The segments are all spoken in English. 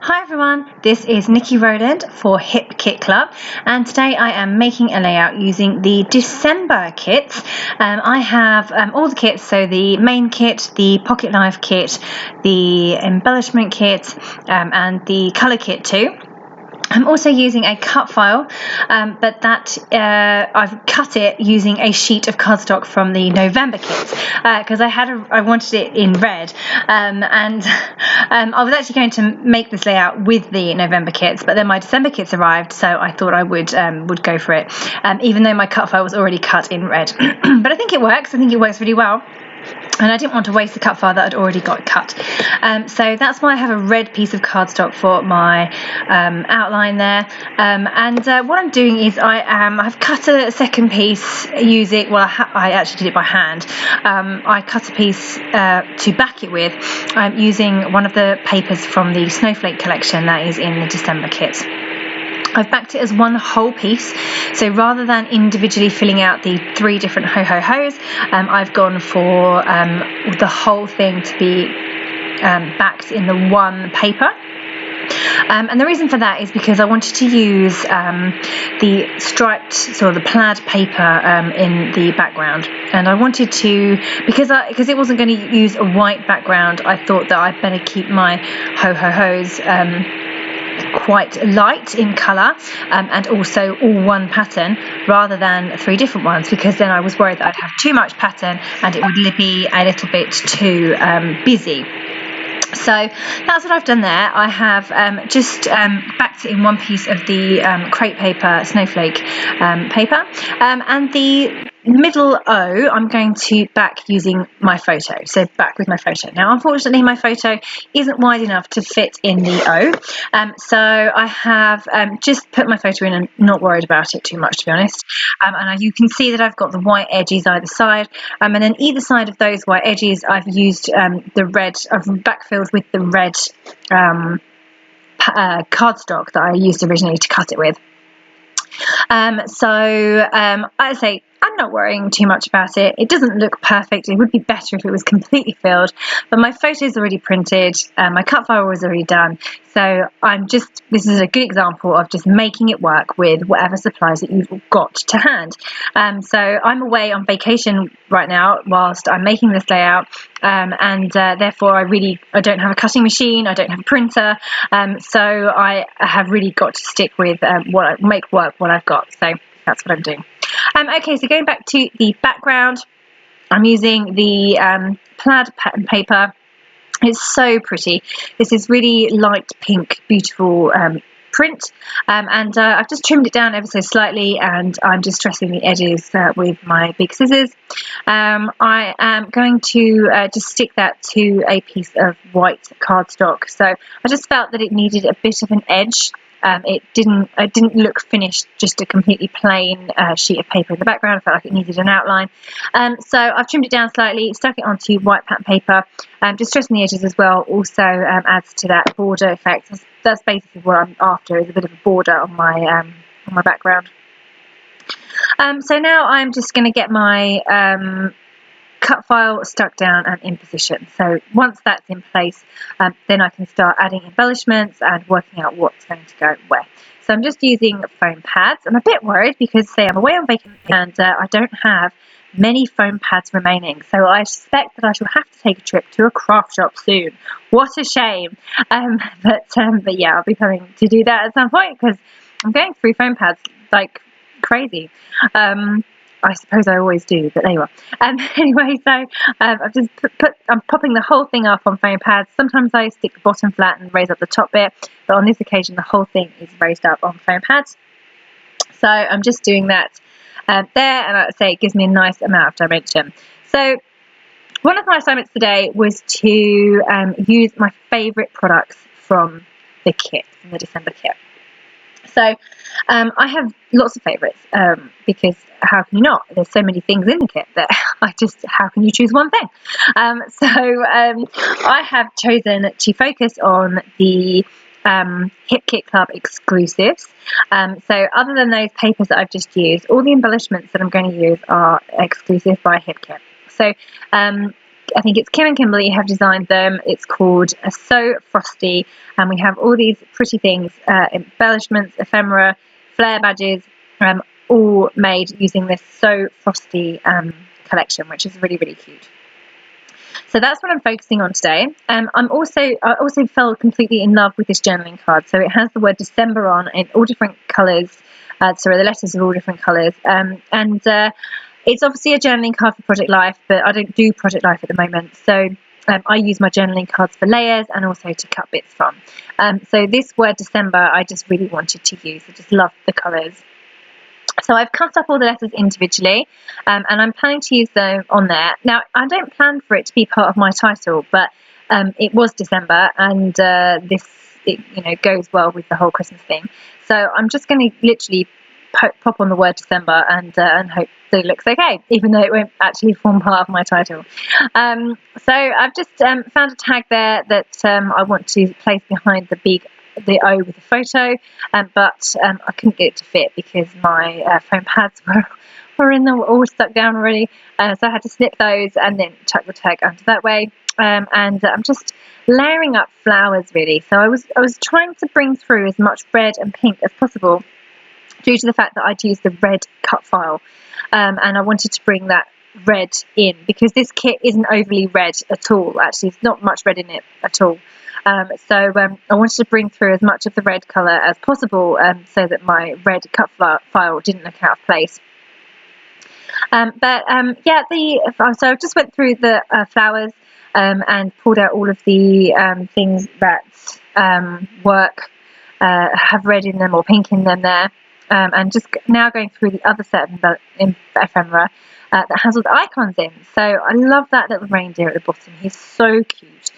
Hi everyone, this is Niki Rowland for Hip Kit Club, and today I am making a layout using the December kits. I have all the kits, so the main kit, the pocket knife kit, the embellishment kit, and the colour kit too. I'm also using a cut file, but that I've cut it using a sheet of cardstock from the November kit because I wanted it in red, and I was actually going to make this layout with the November kits, but then my December kits arrived, so I thought I would go for it, even though my cut file was already cut in red. But I think it works. I think it works really well. And I didn't want to waste the cut file that I'd already got cut. So that's why I have a red piece of cardstock for my outline there. What I'm doing is I've cut a second piece using, I actually did it by hand. I cut a piece to back it with using one of the papers from the Snowflake collection that is in the December kit. I've backed it as one whole piece, so rather than individually filling out the 3 different ho-ho-hos, I've gone for the whole thing to be backed in the one paper. And the reason for that is because I wanted to use the striped, sort of the plaid paper in the background, and I wanted to, because it wasn't going to use a white background, I thought that I'd better keep my ho-ho-hos quite light in colour, and also all one pattern rather than 3 different ones, because then I was worried that I'd have too much pattern and it would be a little bit too busy. So that's what I've done there. I have just backed it in one piece of the Crate Paper Snowflake paper, and the middle O I'm going to back using my photo, so back with my photo. Now unfortunately my photo isn't wide enough to fit in the O, so I have just put my photo in and not worried about it too much, to be honest. And you can see that I've got the white edges either side, and then either side of those white edges I've used the red, I've backfilled with the red cardstock that I used originally to cut it with. I say I'm not worrying too much about it. It doesn't look perfect. It would be better if it was completely filled, but my photo is already printed, my cut file was already done, so this is a good example of just making it work with whatever supplies that you've got to hand. So I'm away on vacation right now whilst I'm making this layout, and therefore I don't have a cutting machine, I don't have a printer, so I have really got to stick with make work what I've got. So that's what I'm doing. Okay, so going back to the background, I'm using the plaid pattern paper. It's so pretty. This is really light pink, beautiful print, and I've just trimmed it down ever so slightly, and I'm just dressing the edges with my big scissors. I am going to just stick that to a piece of white cardstock, so I just felt that it needed a bit of an edge. It didn't look finished, just a completely plain sheet of paper in the background. I felt like it needed an outline. So I've trimmed it down slightly, stuck it onto white pattern paper, just dressing the edges as well. Also adds to that border effect. That's basically what I'm after, is a bit of a border on my background. So now I'm just going to get my cut file stuck down and in position. So once that's in place, then I can start adding embellishments and working out what's going to go where. So I'm just using foam pads. I'm a bit worried because, say, I'm away on vacation and I don't have many foam pads remaining, so I suspect that I shall have to take a trip to a craft shop soon. What a shame. But yeah, I'll be coming to do that at some point because I'm going through foam pads like crazy. I suppose I always do, but there you are. Anyway, so I've just I'm popping the whole thing up on foam pads. Sometimes I stick the bottom flat and raise up the top bit, but on this occasion the whole thing is raised up on foam pads. So I'm just doing that there, and I'd say it gives me a nice amount of dimension. So one of my assignments today was to use my favourite products from the kit, from the December kit. So I have lots of favourites, because how can you not? There's so many things in the kit that how can you choose one thing? I have chosen to focus on the Hip Kit Club exclusives. So other than those papers that I've just used, all the embellishments that I'm going to use are exclusive by Hip Kit. So I think it's Kim and Kimberly have designed them. It's called So Frosty, and we have all these pretty things, embellishments, ephemera, flair badges, all made using this So Frosty collection, which is really, really cute. So that's what I'm focusing on today. I also fell completely in love with this journaling card. So it has the word December on in all different colours. The letters are all different colours. It's obviously a journaling card for Project Life, but I don't do Project Life at the moment. So I use my journaling cards for layers and also to cut bits from. So this word December, I just really wanted to use. I just love the colours. So I've cut up all the letters individually, and I'm planning to use them on there. Now, I don't plan for it to be part of my title, but it was December, and it goes well with the whole Christmas theme. So I'm just going to literally pop on the word December and hope that it looks okay, even though it won't actually form part of my title. So I've just found a tag there that I want to place behind the O with the photo, but I couldn't get it to fit because my foam pads were all stuck down already, so I had to snip those and then tuck the tag under that way. And I'm just layering up flowers really. So I was trying to bring through as much red and pink as possible, due to the fact that I'd used the red cut file, and I wanted to bring that red in because this kit isn't overly red at all. Actually, there's not much red in it at all. So I wanted to bring through as much of the red colour as possible, so that my red cut file didn't look out of place. So I just went through the flowers and pulled out all of the things that have red in them or pink in them there, and just now going through the other set of ephemera that has all the icons in. So I love that little reindeer at the bottom. He's so cute.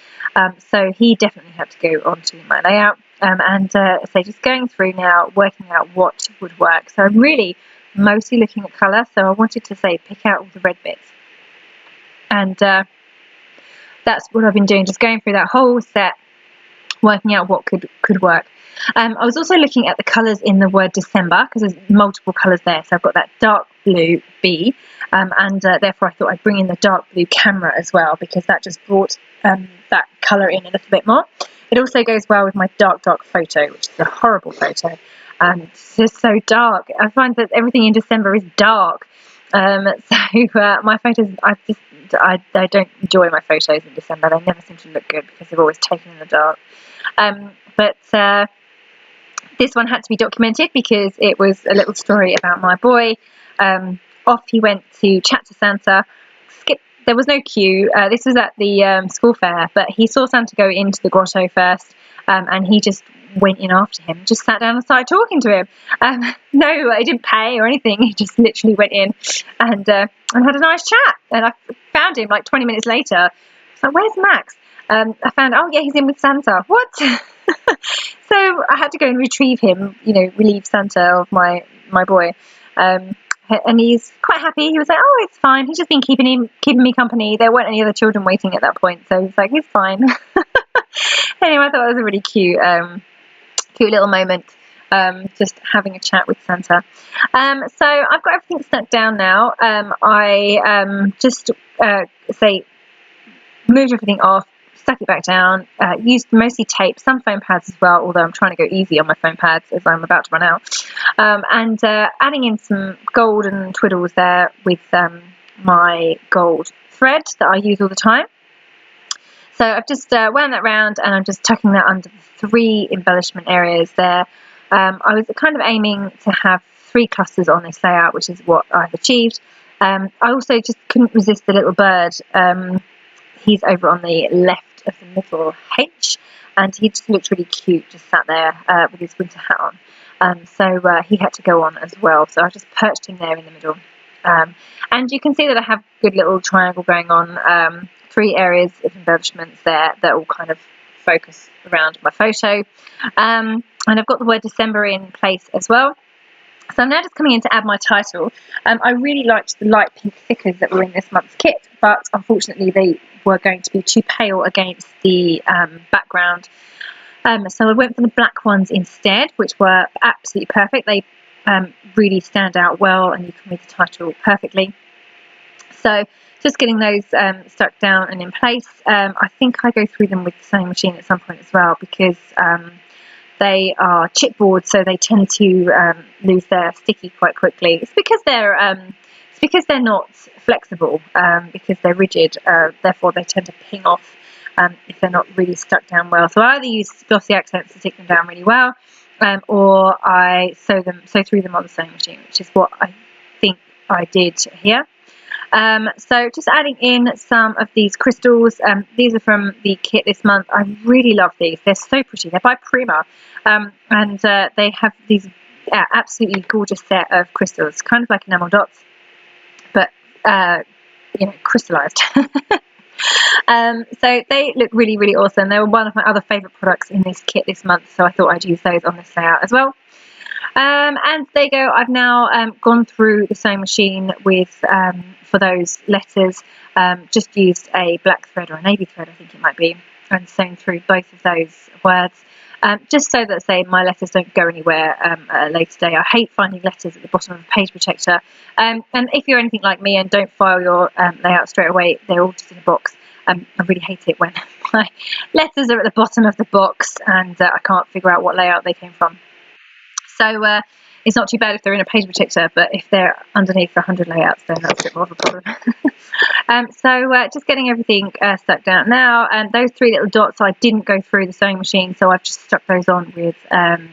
So he definitely had to go onto my layout, so just going through now, working out what would work. So I'm really mostly looking at colour, so I wanted to pick out all the red bits, and that's what I've been doing, just going through that whole set, working out what could work. I was also looking at the colours in the word December because there's multiple colours there. So I've got that dark blue B, and therefore I thought I'd bring in the dark blue camera as well, because that just brought that colour in a little bit more. It also goes well with my dark photo, which is a horrible photo. It's just so dark. I find that everything in December is dark. My photos, I don't enjoy my photos in December. They never seem to look good because they're always taken in the dark. But this one had to be documented because it was a little story about my boy. Off he went to chat to Santa. There was no queue. This was at the school fair, but he saw Santa go into the grotto first, and he just went in after him, just sat down and started talking to him. No, I didn't pay or anything. He just literally went in and had a nice chat. And I found him like 20 minutes later. I was like, "Where's Max?" I found, oh yeah, he's in with Santa. What? So I had to go and retrieve him, relieve Santa of my boy. And he's quite happy. He was like, "Oh, it's fine. He's just been keeping me company." There weren't any other children waiting at that point, so he's like, "He's fine." Anyway, I thought that was a really cute little moment, just having a chat with Santa. So I've got everything stuck down now. I just moved everything off, stuck it back down, used mostly tape, some foam pads as well, although I'm trying to go easy on my foam pads as I'm about to run out, and adding in some gold and twiddles there with my gold thread that I use all the time. So I've just wound that round, and I'm just tucking that under the 3 embellishment areas there. I was kind of aiming to have 3 clusters on this layout, which is what I've achieved. I also just couldn't resist the little bird. He's over on the left of the middle H, and he just looked really cute, just sat there with his winter hat on. So he had to go on as well. So I just perched him there in the middle. And you can see that I have a good little triangle going on. 3 areas of embellishments there that all kind of focus around my photo. And I've got the word December in place as well. So I'm now just coming in to add my title. I really liked the light pink stickers that were in this month's kit, but unfortunately they were going to be too pale against the background. So I went for the black ones instead, which were absolutely perfect. They really stand out well, and you can read the title perfectly. So just getting those stuck down and in place. I think I go through them with the sewing machine at some point as well, because they are chipboard, so they tend to lose their sticky quite quickly. It's because they're not flexible, because they're rigid, therefore they tend to ping off if they're not really stuck down well. So I either use glossy accents to stick them down really well, or I sew through them on the sewing machine, which is what I think I did here. So just adding in some of these crystals. These are from the kit this month. I really love these. They're so pretty. They're by Prima, and they have these absolutely gorgeous set of crystals, kind of like enamel dots, but crystallized. So they look really, really awesome. They were one of my other favourite products in this kit this month, so I thought I'd use those on this layout as well. And there you go. I've now gone through the sewing machine with, for those letters, just used a black thread or a navy thread, I think it might be, and sewn through both of those words, just so that, say, my letters don't go anywhere at a later day. I hate finding letters at the bottom of a page protector, and if you're anything like me and don't file your layout straight away, they're all just in a box. I really hate it when my letters are at the bottom of the box and I can't figure out what layout they came from. So it's not too bad if they're in a page protector, but if they're underneath 100 layouts, then that's a bit more of a problem. So just getting everything stuck down now, and those three little dots I didn't go through the sewing machine, so I've just stuck those on with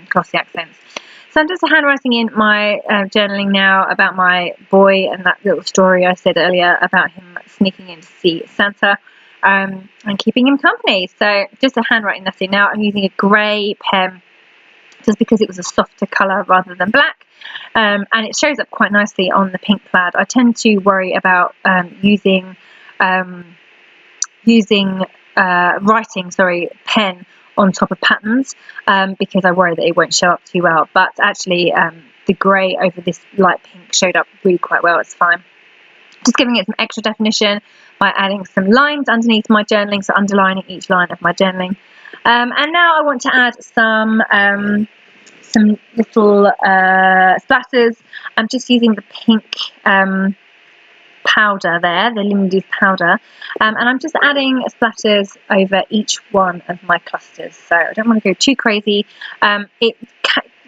glossy accents. So I'm just handwriting in my journaling now about my boy and that little story I said earlier about him sneaking in to see Santa and keeping him company. So just a handwriting that in now. I'm using a grey pen, just because it was a softer colour rather than black, and it shows up quite nicely on the pink plaid. I tend to worry about using pen on top of patterns, because I worry that it won't show up too well, but actually the grey over this light pink showed up really quite well. It's fine. Just giving it some extra definition by adding some lines underneath my journaling, so underlining each line of my journaling. And now I want to add some little splatters. I'm just using the pink powder there, the Lindy's powder, and I'm just adding splatters over each one of my clusters. So I don't want to go too crazy. It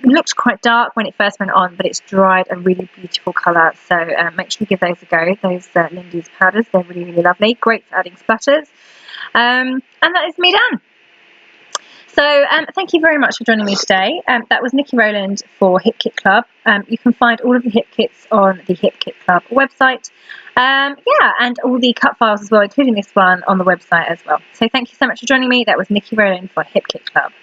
looked quite dark when it first went on, but it's dried a really beautiful colour, so make sure you give those a go. Those Lindy's powders, they're really, really lovely, great for adding splatters. And that is me done. So thank you very much for joining me today. That was Niki Rowland for Hip Kit Club. You can find all of the hip kits on the Hip Kit Club website. And all the cut files as well, including this one, on the website as well. So thank you so much for joining me. That was Niki Rowland for Hip Kit Club.